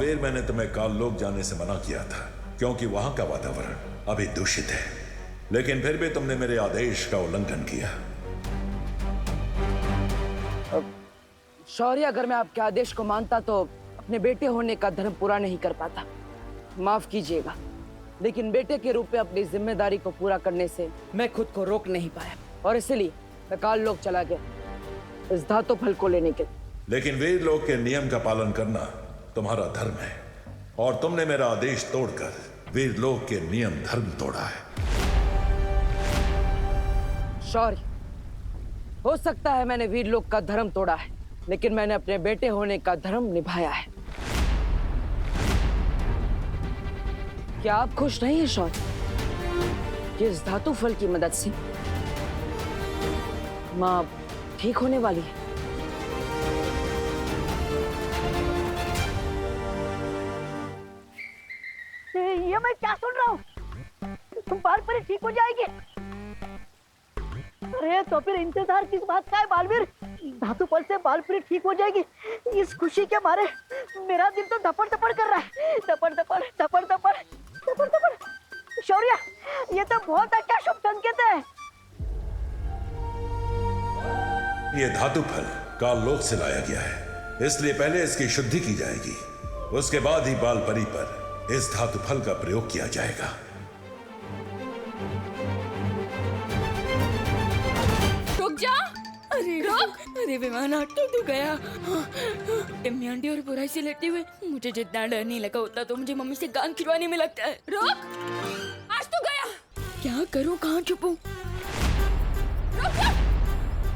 वीर, मैंने तुम्हें काललोक जाने से मना किया था क्योंकि वहां का वातावरण अभी दूषित है, लेकिन फिर भी तुमने मेरे आदेश का उल्लंघन किया। शौर्य, अगर मैं आपके आदेश को मानता तो अपने बेटे होने का धर्म पूरा नहीं कर पाता। माफ कीजिएगा, लेकिन बेटे के रूप में अपनी जिम्मेदारी को पूरा करने से मैं खुद को रोक नहीं पाया और इसलिए मैं काललोक चला गया इस धातु फल को लेने के। लेकिन वीर लोक के नियम का पालन करना तुम्हारा धर्म है और तुमने मेरा आदेश तोड़कर वीर लोक के नियम धर्म तोड़ा है। शौर्य, हो सकता है मैंने वीर लोक का धर्म तोड़ा है, लेकिन मैंने अपने बेटे होने का धर्म निभाया है। क्या आप खुश नहीं हैं शौर्य कि इस धातु फल की मदद से मां ठीक होने वाली है? ये मैं क्या सुन रहा हूँ? तुम बालपरी ठीक हो जाएगी? अरे तो फिर इंतजार किस बात का है बालवीर? धातु फल से बालपरी ठीक हो जाएगी, इस खुशी के मारे मेरा दिल तो धपड़ धपड़ कर रहा है। धपड़ धपड़ धपड़ धपड़ धपड़ धपड़। शौर्य, ये तो बहुत अच्छा शुभ संकेत है। ये धातु फल काललोक से लाया गया है, इसलिए पहले इसकी शुद्धि की जाएगी, उसके बाद ही बालपरी पर इस धातु फल का प्रयोग किया जाएगा। रुक जा, अरे रुक, अरे विमान ऑटो तो गया। टिम्मी आंटी और बुराई से लड़ते हुए मुझे जितना डर नहीं लगा उतना तो मुझे मम्मी से कान खिलवाने में लगता है। रुक, आज तो गया। क्या करूं, कहाँ छुपूं? रुक,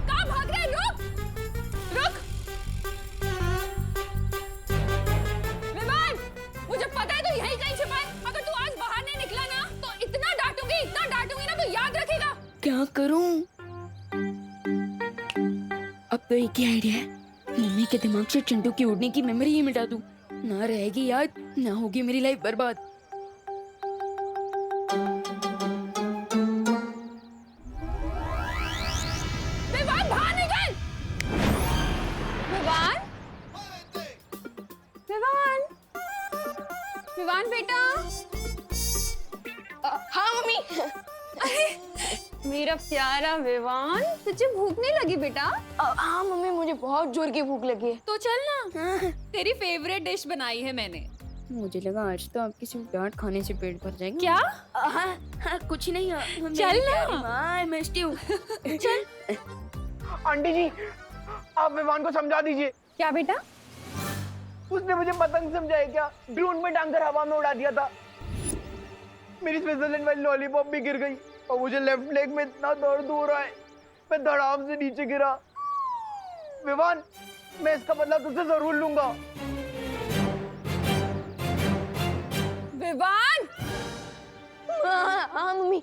कहाँ भाग रहा है? रुक, रुक। विमान, मुझे पता है तू यहीं कहीं छिपा है। अगर तू आज बाहर नहीं निकला ना तो इतना डांटूंगी ना तो याद रखेगा। क्या करूं? अब तो एक ही आइडिया है, मम्मी के दिमाग से चिंटू की उड़ने की मेमोरी ही मिटा दूं। ना रहेगी याद, ना होगी मेरी लाइफ बर्बाद। विवान, बाहर निकल! विवान, विवान, विवान बेटा। हाँ मम्मी। अरे मेरा प्यारा विवान, तुझे भूख नहीं लगी बेटा? हाँ मम्मी, मुझे बहुत जोर की भूख लगी है। तो चल ना, तेरी फेवरेट डिश बनाई है मैंने। मुझे लगा आज तो आपकी सिर्फ डांट खाने से पेट भर जाएगा। क्या? हाँ, कुछ नहीं। चल ना। मैं हूँ। चल। आंटी जी, आप विवान को समझा दीजिए। क्या बेटा? उसने मुझे पतंग समझाया क्या? ड्रोन में टांग कर हवा में उड़ा दिया था। मेरी स्विट्जरलैंड वाली लॉलीपॉप भी गिर गई और मुझे लेफ्ट लेग में इतना दर्द हो रहा है, मैं धड़ाम से नीचे गिरा। विवान, मैं इसका बदला तुझसे जरूर लूंगा। विवान! हाँ मम्मी।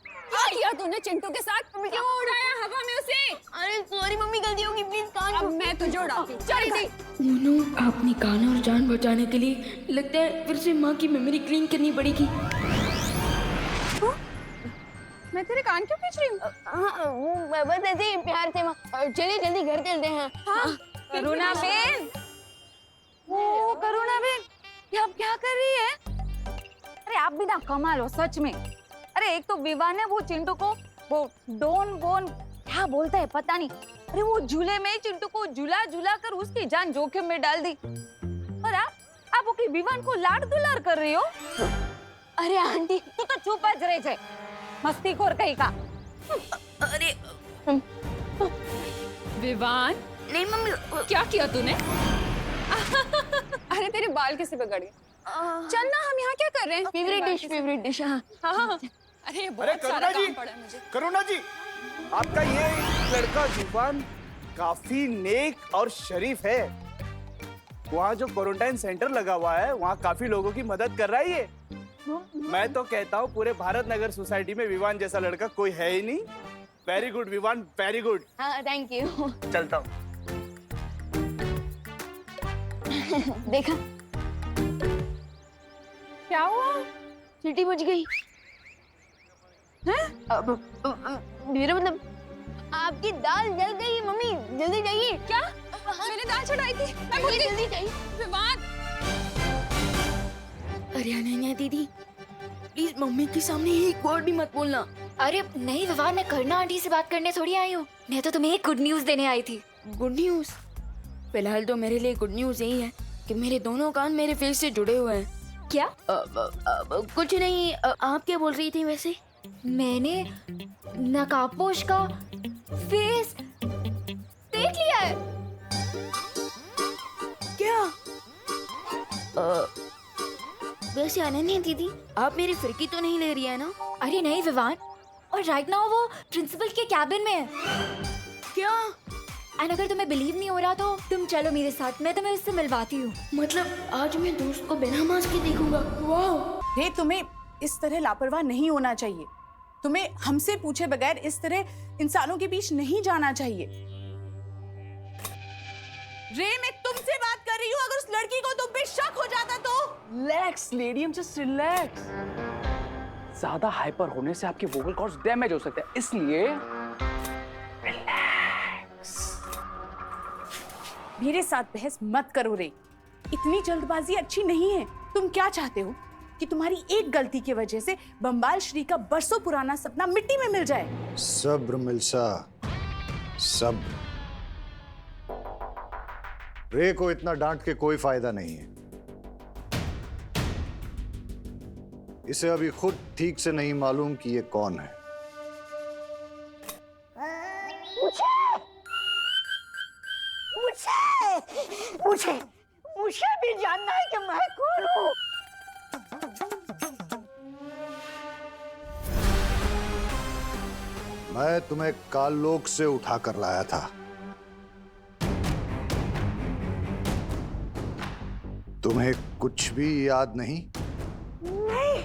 क्या किया तूने चिंटू के साथ? क्यों उड़ाया हवा में उसे? अरे सॉरी मम्मी, गलती होगी, प्लीज कान। अब मैं तुझे उड़ाती हूँ। चल दी। मोनू, अपनी कान और जान बचाने के लिए लगता है फिर से माँ की मेमोरी क्लीन करनी पड़ेगी। मैं तेरे कान क्यों खींच रही हूँ? बस ऐसे ही प्यार से माँ। चलिए जल्दी घर चलते हैं। हाँ, करुणा बेन। ओ करुणा बेन, ये आप क्या कर रही है? अरे आप भी ना कमाल हो सच में। अरे एक तो विवान ने वो चिंटू को वो डोन बोन क्या बोलता है पता नहीं, अरे वो झूले में चिंटू को झूला झूला कर उसकी जान जोखिम में डाल दी। और आप वो विवान को लाड दुलार कर रही हो। अरे आंटी, तू तो चुप ज रहे छे, मस्तीखोर कहीं का। अरे विवान, नहीं मम्मी। क्या किया तूने? अरे तेरे बाल कैसे बिगड़ गए? चल ना, हम यहाँ क्या कर रहे हैं? Favourite dish. हाँ। अरे ये बहुत सारा काम पड़ा है मुझे। करुणा जी, आपका ये लड़का विवान काफी नेक और शरीफ है। वहाँ जो क्वारंटाइन सेंटर लगा हुआ है वहाँ काफी लोगों की मदद कर रहा है ये। मैं तो कहता हूँ पूरे भारत नगर सोसाइटी में विवान जैसा लड़का कोई है ही नहीं। Very good Vivaan, very good. हाँ थैंक यू। चलता हूँ। देखा क्या हुआ? सीटी बज गई। हैं? मेरा मतलब आपकी दाल जल गई मम्मी, जल्दी जाइए। क्या? मैंने दाल चढ़ाई थी, मैं भूल गई। जल्दी जाइए। विवान, अरे अनन्या दीदी, प्लीज मम्मी के सामने एक वर्ड भी मत बोलना। अरे नहीं विवान, मैं करना आंटी से बात करने थोड़ी आई हूँ। मैं तो तुम्हें एक गुड न्यूज देने आई थी। Good news? फिलहाल तो मेरे लिए गुड न्यूज यही है कि मेरे दोनों कान मेरे फेस से जुड़े हुए हैं। क्या? कुछ नहीं। आप क्या बोल रही थी वैसे? मैंने नकाबपोश का फेस देख लिया है। क्या? वैसे अनन्या दीदी, आप मेरी फिरकी तो नहीं ले रही है ना? अरे नहीं विवान, और राइट नाउ वो प्रिंसिपल के कैबिन में है। क्या? एंड अगर तुम्हें बिलीव नहीं हो रहा तो तुम चलो मेरे साथ, मैं तुम्हें उससे मिलवाती हूँ। मतलब आज मैं दोस्त को बिना मास्क के देखूंगा? वाह! रे, तुम्हें इस तरह लापरवाह नहीं होना चाहिए। तुम्हें हमसे पूछे बगैर इस तरह इंसानों के बीच नहीं जाना चाहिए। रे, मैं तुमसे बात कर रही हूँ। अगर उस लड़की को तुम पे शक हो जाता तो? Relax lady, just relax. ज्यादा हाइपर होने से आपके वोकल कॉर्ड्स डैमेज हो सकते हैं, इसलिए रिलैक्स। मेरे साथ बहस मत करो रे, इतनी जल्दबाजी अच्छी नहीं है। तुम क्या चाहते हो कि तुम्हारी एक गलती की वजह से बम्बाल श्री का बरसों पुराना सपना मिट्टी में मिल जाए? सब्र मिल्सा, सब्र। रे को इतना डांट के कोई फायदा नहीं है। इसे अभी खुद ठीक से नहीं मालूम कि ये कौन है। मुझे भी जानना है कि मैं कौन हूँ। मैं तुम्हें काललोक से उठा कर लाया था। तुम्हें कुछ भी याद नहीं? नहीं,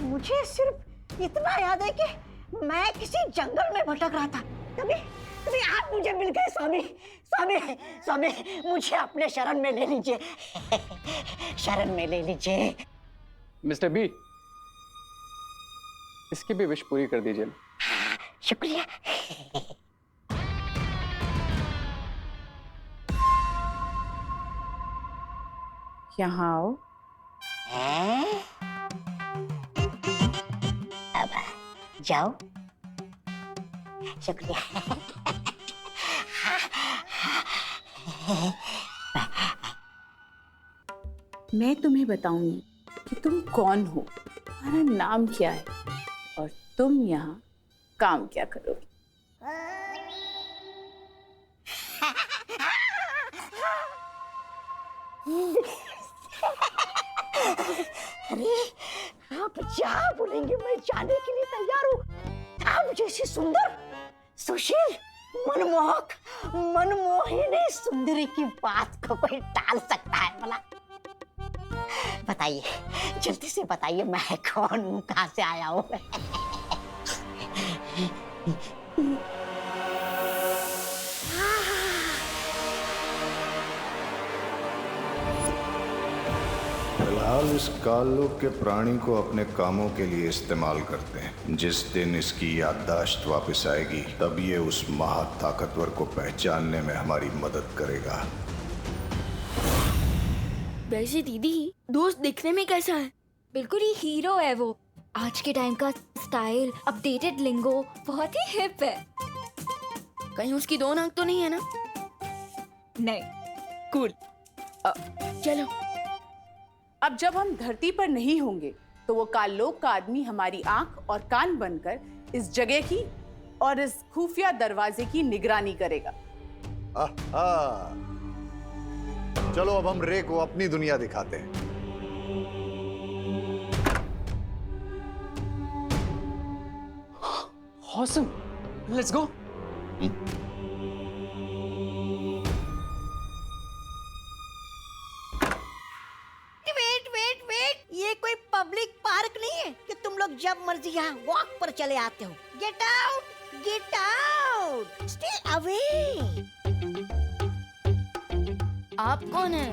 मुझे सिर्फ इतना याद है कि मैं किसी जंगल में भटक रहा था। तभी आप मुझे मिल गए। स्वामी स्वामी स्वामी, मुझे अपने शरण में ले लीजिए, शरण में ले लीजिए। मिस्टर बी, इसकी भी विश पूरी कर दीजिए। शुक्रिया। यहाँ आओ। अब जाओ। शुक्रिया। मैं तुम्हें बताऊंगी कि तुम कौन हो, तुम्हारा नाम क्या है और तुम यहाँ काम क्या करोगे। अरे आप जहाँ बोलेंगे मैं जाने के लिए तैयार हूँ। आप जैसी सुंदर, सुशील, मनमोहक, मनमोहिनी सुंदरी की बात को कोई टाल सकता है भला? बताइए, जल्दी से बताइए, मैं कौन हूँ, कहाँ से आया हूँ? फिलहाल इस काललोक के प्राणी को अपने कामों के लिए इस्तेमाल करते हैं। जिस दिन इसकी याददाश्त वापस आएगी तब ये उस महाताकतवर को पहचानने में हमारी मदद करेगा। वैसे दीदी, दोस्त दिखने में कैसा है? बिल्कुल ही हीरो है वो। आज के टाइम का स्टाइल, अपडेटेड लिंगो, बहुत ही हिप है। कहीं उसकी दो नाक तो नहीं है ना? नहीं। कूल। चलो। अब जब हम धरती पर नहीं होंगे तो वो काललोक का आदमी हमारी आंख और कान बनकर इस जगह की और इस खुफिया दरवाजे की निगरानी करेगा। आहा। चलो अब हम रे को अपनी दुनिया दिखाते हैं। Awesome. Let's go. वेट, ये कोई पब्लिक पार्क नहीं है कि तुम लोग जब मर्जी यहाँ वॉक पर चले आते हो। Get out, stay away. आप कौन है?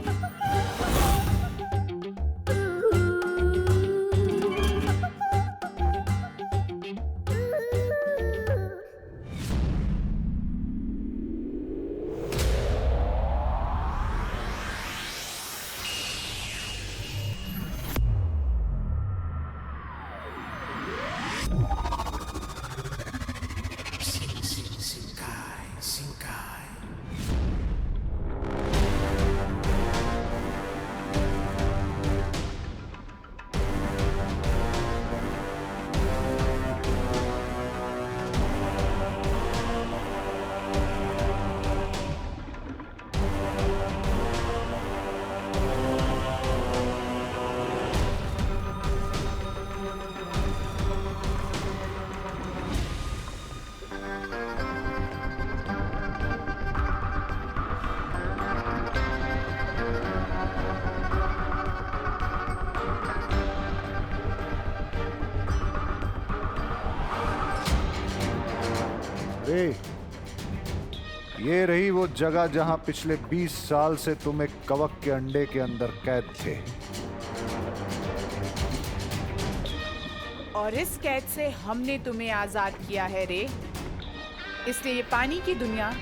ए, ये रही वो जगह जहां पिछले 20 साल से तुम एक कवक के अंडे के अंदर कैद थे। और इस कैद से हमने तुम्हें आजाद किया है रे, इसलिए ये पानी की दुनिया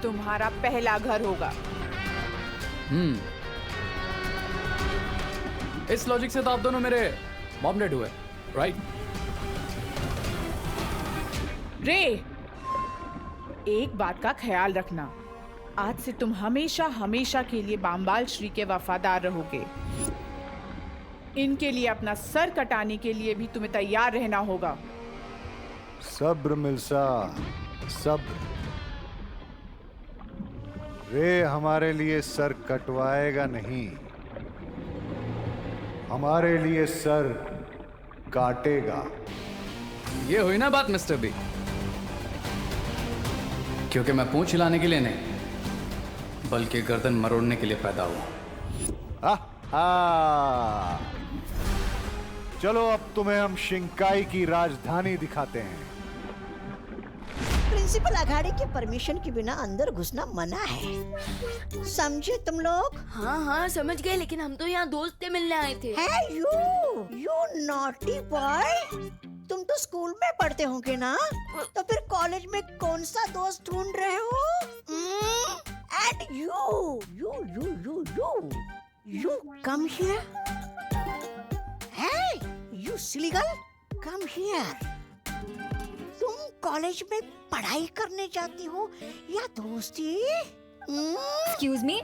तुम्हारा पहला घर होगा। इस लॉजिक से तो आप दोनों मेरे मॉम डैड हुए, राइट? रे, एक बात का ख्याल रखना, आज से तुम हमेशा हमेशा के लिए बामबाल श्री के वफादार रहोगे। इनके लिए अपना सर कटाने के लिए भी तुम्हें तैयार रहना होगा। सब्र मिल्सा, सब्र। रे हमारे लिए सर कटवाएगा नहीं, हमारे लिए सर काटेगा। ये हुई ना बात मिस्टर बी, क्योंकि मैं पूंछ हिलाने के लिए नहीं बल्कि गर्दन मरोड़ने के लिए पैदा हुआ। चलो अब तुम्हें हम शिंकाई की राजधानी दिखाते हैं। प्रिंसिपल अघाड़ी के परमिशन के बिना अंदर घुसना मना है, समझे तुम लोग? हाँ हाँ समझ गए, लेकिन हम तो यहाँ दोस्त से मिलने आए थे। है यू नॉटी बॉय, तुम तो स्कूल में पढ़ते होंगे ना, तो फिर कॉलेज में कौन सा दोस्त ढूंढ रहे हो? And you come here. Hey, you silly girl, come here. तुम कॉलेज में पढ़ाई करने जाती हो या दोस्ती? Excuse me?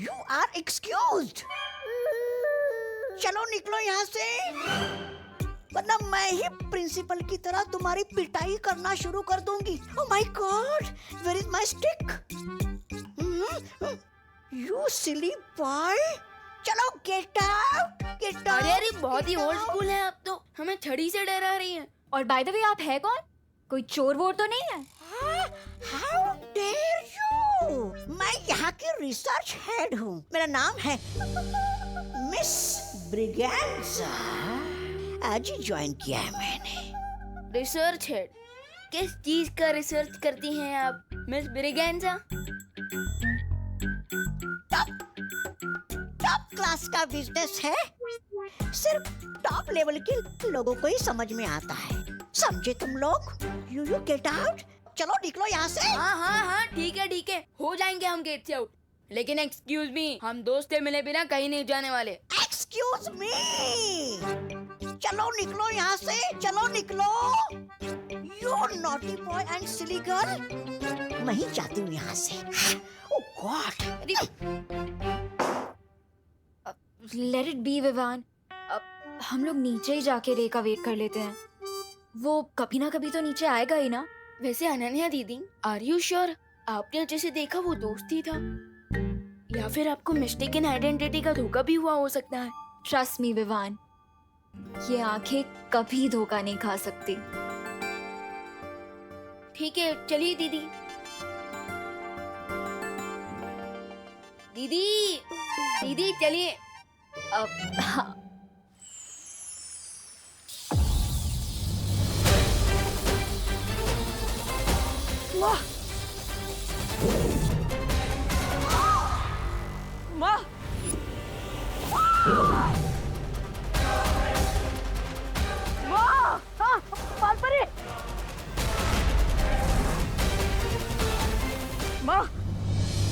You are excused. चलो निकलो यहाँ से, वरना मैं ही प्रिंसिपल की तरह तुम्हारी पिटाई करना शुरू कर दूंगी। Oh my God, where is my stick? You silly boy. चलो get out, get out. अरे बहुत ही ओल्ड स्कूल है, आप तो हमें छड़ी से डरा रही हैं। और बाय द वे आप है कौन? कोई चोर वोर तो नहीं है? How dare you? मैं यहाँ की रिसर्च हेड हूँ, मेरा नाम है मिस ब्रिगेंजा। आज ही ज्वाइन किया है मैंने। Research head? किस चीज का रिसर्च करती हैं आप मिस ब्रिगेंजा? टॉप क्लास का बिजनेस है, सिर्फ टॉप लेवल के लोगों को ही समझ में आता है, समझे तुम लोग? यू गेट आउट, चलो निकलो यहाँ से। हाँ हाँ हाँ ठीक है, हो जाएंगे हम गेट से आउट, लेकिन एक्सक्यूज मी, हम दोस्त से मिले बिना कहीं नहीं जाने वाले। एक्सक्यूज मी, चलो निकलो यहाँ से, चलो निकलो। You naughty boy and silly girl, मैं ही जाती हूँ यहाँ से। Oh god. Let it be Vivaan, अब हम लोग नीचे ही जाके रे का वेट कर लेते हैं, वो कभी ना कभी तो नीचे आएगा ही ना। वैसे अनन्या दीदी, आर यू श्योर आपने जैसे देखा वो दोस्त ही था, या फिर आपको मिस्टेकन आइडेंटिटी का धोखा भी हुआ हो सकता है? ट्रस्ट मी विवान, ये आंखें कभी धोखा नहीं खा सकती। ठीक है चलिए दीदी। दीदी दीदी चलिए। अब हाँ। माँ, माँ, हाँ, बालपरी। माँ,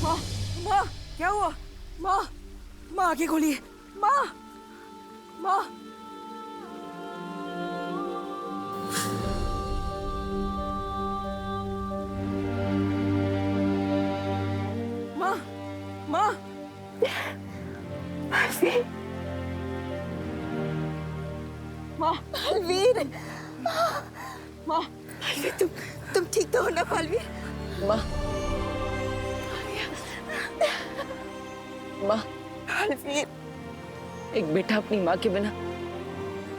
माँ, माँ, क्या हुआ? माँ, माँ आगे खोलिए। माँ, माँ। माँ, माँ। बलवीर, माँ, बलवीर, माँ, बलवीर, तुम ठीक तो हो ना बलवीर? माँ, माँ, बलवीर, एक बेटा अपनी माँ के बिना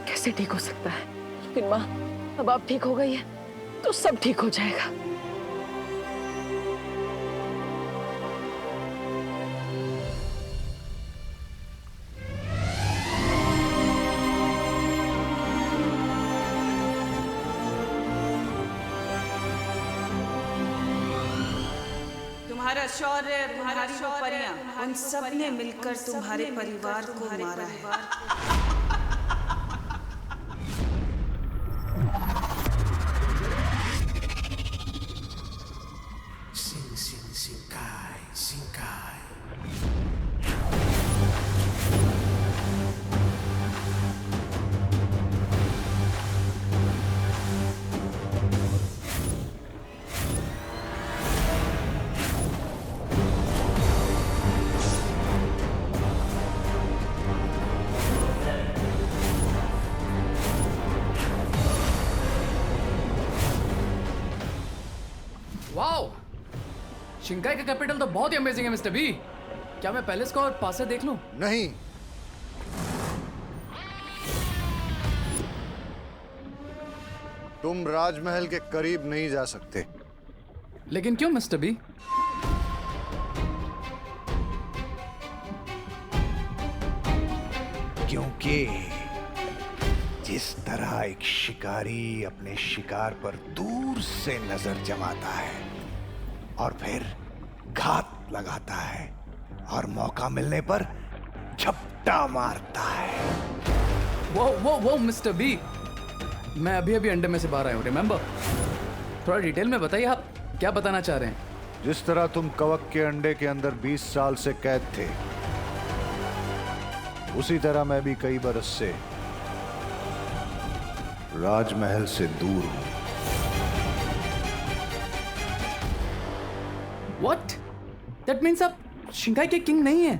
कैसे ठीक हो सकता है? लेकिन माँ, अब आप ठीक हो गई है तो सब ठीक हो जाएगा। तुम्हारा शौर्य, तुम्हारी परियां, उन सब ने मिलकर तुम्हारे परिवार को मारा है। वाओ, शिंकाई का कैपिटल तो बहुत ही अमेजिंग है मिस्टर बी। क्या मैं पैलेस को और पास से देख लूं? नहीं, तुम राजमहल के करीब नहीं जा सकते। लेकिन क्यों मिस्टर बी? क्योंकि जिस तरह एक शिकारी अपने शिकार पर दूर से नजर जमाता है और फिर घात लगाता है और मौका मिलने पर झपटा मारता है। वो मिस्टर बी, मैं अभी अंडे में से बाहर आया हूँ, रिमेम्बर? थोड़ा डिटेल में बताइए, आप क्या बताना चाह रहे हैं? जिस तरह तुम कवक के अंडे के अंदर 20 साल से कैद थे, उसी तरह मैं भी कई बरस से राजमहल से दूर हूं। What? That means आप शिंकाई के किंग नहीं हैं।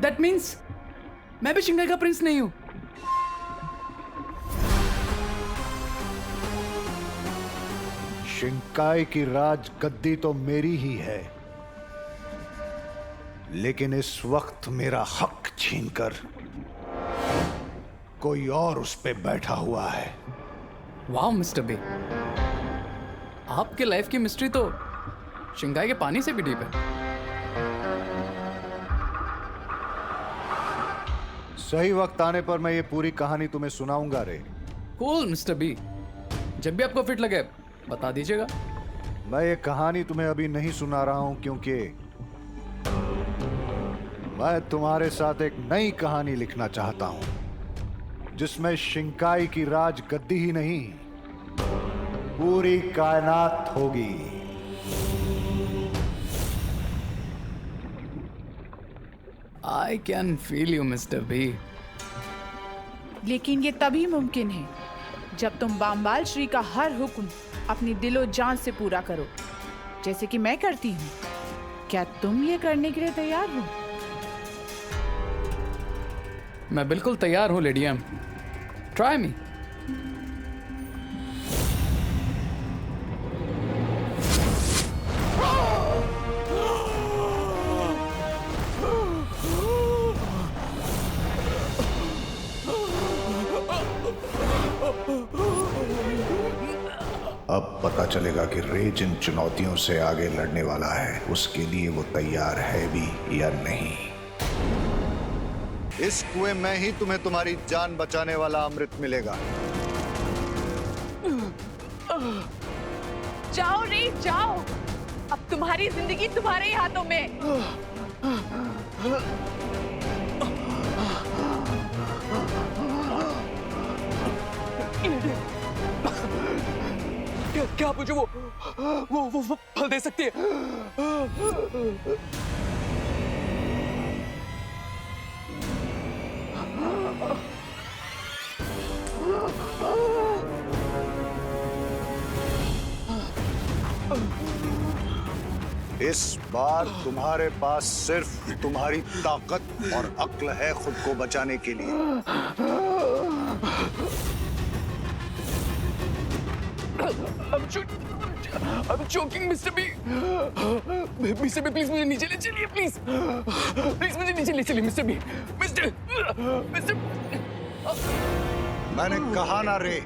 That means मैं भी शिंकाई का प्रिंस नहीं हूं। शिंकाई की राज गद्दी तो मेरी ही है, लेकिन इस वक्त मेरा हक छीनकर कोई और उस पे बैठा हुआ है। वाह मिस्टर बी, आपके लाइफ की मिस्ट्री तो शिंकाई के पानी से भी डीप है। सही वक्त आने पर मैं ये पूरी कहानी तुम्हें सुनाऊंगा रे। कूल मिस्टर बी, जब भी आपको फिट लगे बता दीजिएगा। मैं ये कहानी तुम्हें अभी नहीं सुना रहा हूं क्योंकि मैं तुम्हारे साथ एक नई कहानी लिखना चाहता हूं, जिसमें शिंकाई की राज गद्दी ही नहीं, पूरी कायनात होगी। I can feel you mister B. लेकिन ये तभी मुमकिन है जब तुम बामबाल श्री का हर हुक्म अपनी दिलो जान से पूरा करो, जैसे कि मैं करती हूँ। क्या तुम ये करने के लिए तैयार हो? मैं बिल्कुल तैयार हूँ लेडी एम। Try me. अब पता चलेगा कि रे जिन चुनौतियों से आगे लड़ने वाला है, उसके लिए वो तैयार है भी या नहीं। इस कुएं में ही तुम्हें तुम्हारी जान बचाने वाला अमृत मिलेगा। जाओ रे जाओ, अब तुम्हारी जिंदगी तुम्हारे ही हाथों में। क्या आप मुझे वो फल दे सकती है? इस बार तुम्हारे पास सिर्फ तुम्हारी ताकत और अक्ल है खुद को बचाने के लिए। I'm joking, Mr. B. Mr. B, please मुझे नीचे ले चलिए, please. Please मुझे नीचे ले चलिए, Mr. B. Mr. मैंने कहा ना रे,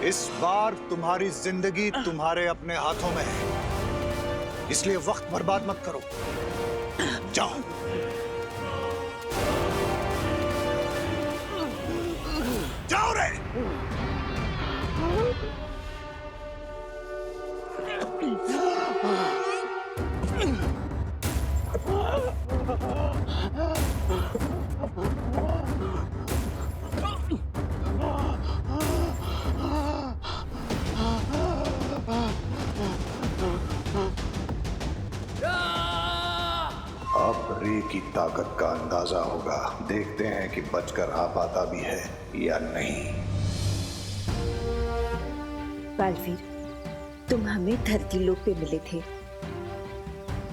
इस बार तुम्हारी जिंदगी तुम्हारे अपने हाथों में है, इसलिए वक्त बर्बाद मत करो। जाओ। जाओ रे। ताकत का अंदाजा होगा। देखते हैं कि बचकर आ पाता भी है या नहीं। बालवीर, तुम हमें धरती लोक पे मिले थे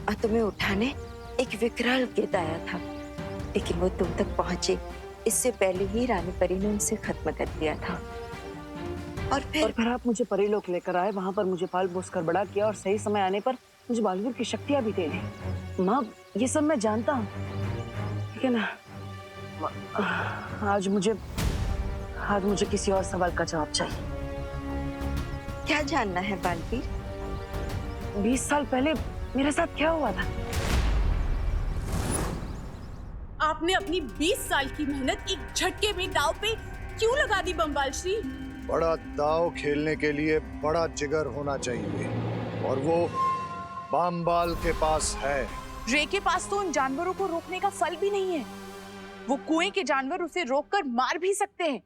और तुम्हें उठाने एक विकराल गिद्ध आया था, लेकिन वो तुम तक पहुंचे इससे पहले ही रानी परी ने उनसे खत्म कर दिया था। और फिर आप मुझे परीलोक लेकर आए, वहां पर मुझे पाल पोस कर बड़ा किया और सही समय आने पर मुझे बालवीर की शक्तियां भी दे दी। माँ, ये सब मैं जानता हूँ, लेकिन आज मुझे किसी और सवाल का जवाब चाहिए। क्या जानना है बालवीर? 20 साल पहले मेरे साथ क्या हुआ था? आपने अपनी 20 साल की मेहनत एक झटके में दाव पे क्यों लगा दी बम्बाल श्री? बड़ा दाव खेलने के लिए बड़ा जिगर होना चाहिए, और वो बामबाल के पास है। रे के पास तो उन जानवरों को रोकने का फल भी नहीं है। वो कुएं के जानवर उसे रोककर मार भी सकते हैं।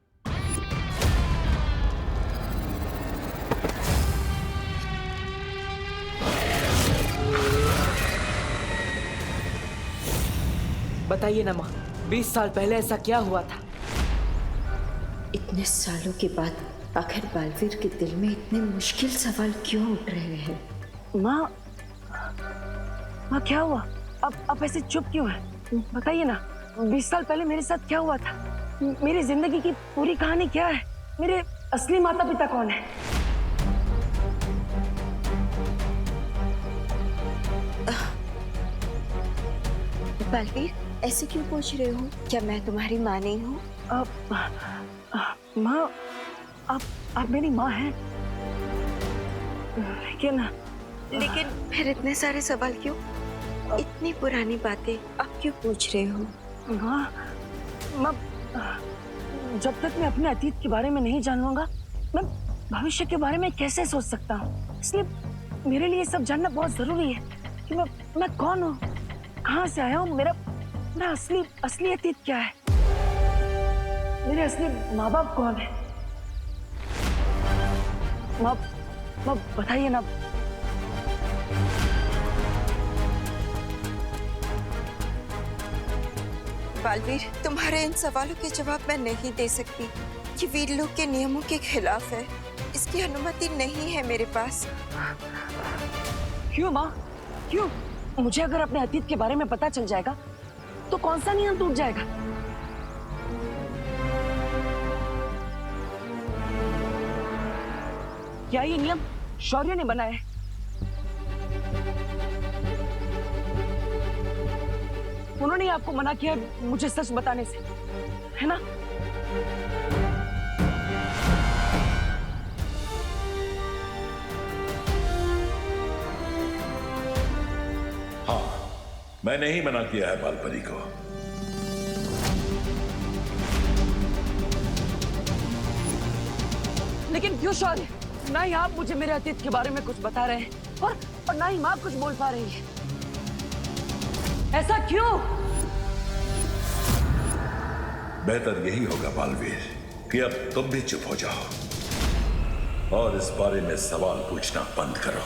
बताइए ना माँ, 20 साल पहले ऐसा क्या हुआ था? इतने सालों के बाद आखिर बालवीर के दिल में इतने मुश्किल सवाल क्यों उठ रहे हैं? माँ, क्या हुआ? अब ऐसे चुप क्यों है? बताइए ना, 20 साल पहले मेरे साथ क्या हुआ था? मेरी जिंदगी की पूरी कहानी क्या है? मेरे असली माता पिता कौन है? बालवीर, ऐसे क्यों पूछ रहे हो? क्या मैं तुम्हारी माँ नहीं हूँ? माँ, आप मेरी माँ हैं, लेकिन फिर इतने सारे सवाल क्यों? इतनी पुरानी बातें आप क्यों पूछ रहे हो? माँ, जब तक मैं अपने अतीत के बारे में नहीं जान लूंगा, मैं भविष्य के बारे में कैसे सोच सकता हूँ? इसलिए मेरे लिए सब जानना बहुत जरूरी है कि मैं कौन हूँ, कहाँ से आया हूँ, मेरा असली अतीत क्या है, मेरे असली माँ बाप कौन है? माँ, बताइए ना। बालवीर, तुम्हारे इन सवालों के जवाब मैं नहीं दे सकती। ये वीरलोक के नियमों के खिलाफ है। इसकी अनुमति नहीं है मेरे पास। क्यों माँ, क्यों? मुझे अगर अपने अतीत के बारे में पता चल जाएगा तो कौन सा नियम टूट जाएगा? क्या ये नियम शौर्य ने बनाया है? उन्होंने ही आपको मना किया मुझे सच बताने से, है ना? हाँ, मैंने ही मना किया है बालपरी को। लेकिन क्यों शौर्य? ना ही आप मुझे मेरे अतीत के बारे में कुछ बता रहे हैं और ना ही माँ कुछ बोल पा रही है। ऐसा क्यों? बेहतर यही होगा बालवीर कि अब तुम भी चुप हो जाओ और इस बारे में सवाल पूछना बंद करो।